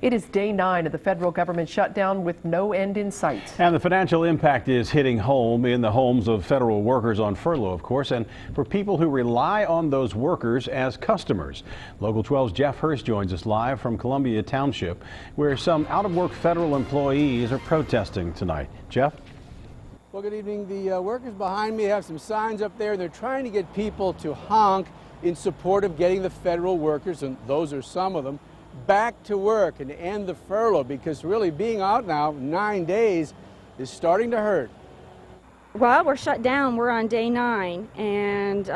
It is day 9 of the federal government shutdown with no end in sight. And the financial impact is hitting home in the homes of federal workers on furlough, of course, and for people who rely on those workers as customers. Local 12's Jeff Hirsh joins us live from Columbia Township, where some out-of-work federal employees are protesting tonight. Jeff? Well, good evening. The workers behind me have some signs up there. They're trying to get people to honk in support of getting the federal workers, and those are some of them, back to work and end the furlough, because really being out now 9 days is starting to hurt. Well, we're shut down. We're on day 9, and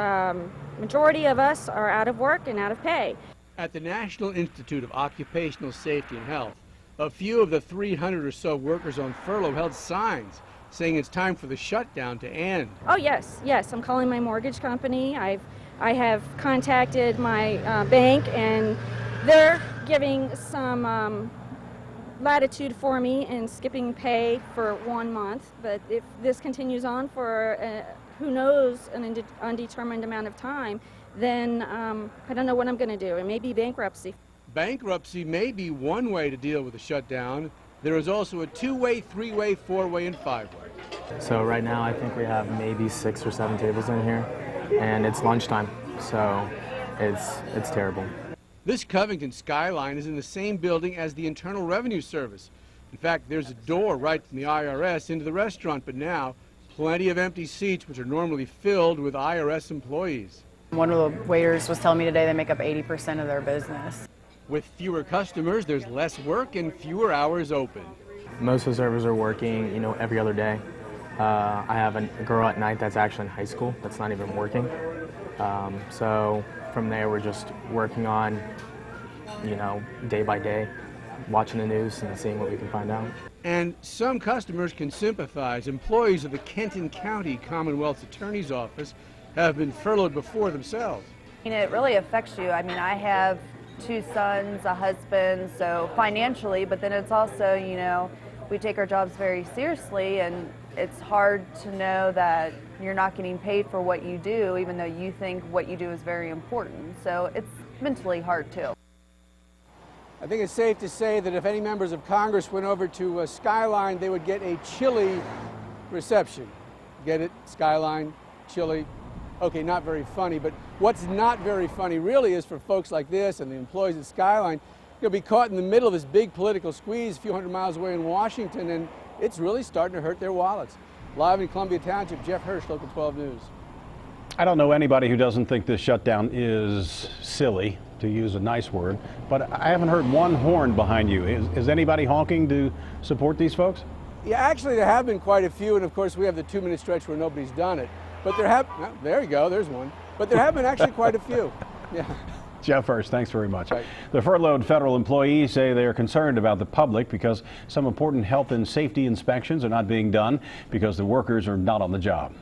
majority of us are out of work and out of pay. At the National Institute of Occupational Safety and Health, a few of the 300 or so workers on furlough held signs saying it's time for the shutdown to end. Oh yes, I'm calling my mortgage company. I have contacted my bank, and they're giving some latitude for me in skipping pay for 1 month. But if this continues on for who knows an undetermined amount of time, then I don't know what I'm going to do. It may be bankruptcy. Bankruptcy may be one way to deal with the shutdown. There is also a 2-way, 3-way, 4-way, and 5-way. So right now I think we have maybe 6 or 7 tables in here, and it's lunchtime, so it's terrible. This Covington Skyline is in the same building as the Internal Revenue Service. In fact, there's a door right from the IRS into the restaurant, but now plenty of empty seats which are normally filled with IRS employees. One of the waiters was telling me today they make up 80% of their business. With fewer customers, there's less work and fewer hours open. Most of the servers are working, every other day. I have a girl at night that's actually in high school that's not even working. So from there, we're just working on, day by day, watching the news and seeing what we can find out. And some customers can sympathize. Employees of the Kenton County Commonwealth's Attorney's Office have been furloughed before themselves. It really affects you. I have 2 sons, a husband, so financially, but then it's also, we take our jobs very seriously, and it's hard to know that you're not getting paid for what you do, even though you think what you do is very important. So it's mentally hard too. I think it's safe to say that if any members of Congress went over to Skyline, they would get a chili reception. Get it? Skyline, chili. Okay, not very funny, but what's not very funny really is for folks like this and the employees at Skyline, you'll be caught in the middle of this big political squeeze a few hundred miles away in Washington, and it's really starting to hurt their wallets. Live in Columbia Township, Jeff Hirsh, Local 12 News. I don't know anybody who doesn't think this shutdown is silly, to use a nice word, but I haven't heard one horn behind you. Is anybody honking to support these folks? Yeah, actually there have been quite a few, and of course we have the 2-minute stretch where nobody's done it. But there you go, there's one. But there have been actually quite a few. Yeah. Jeff Hirsh, thanks very much. Right. The furloughed federal employees say they are concerned about the public because some important health and safety inspections are not being done because the workers are not on the job.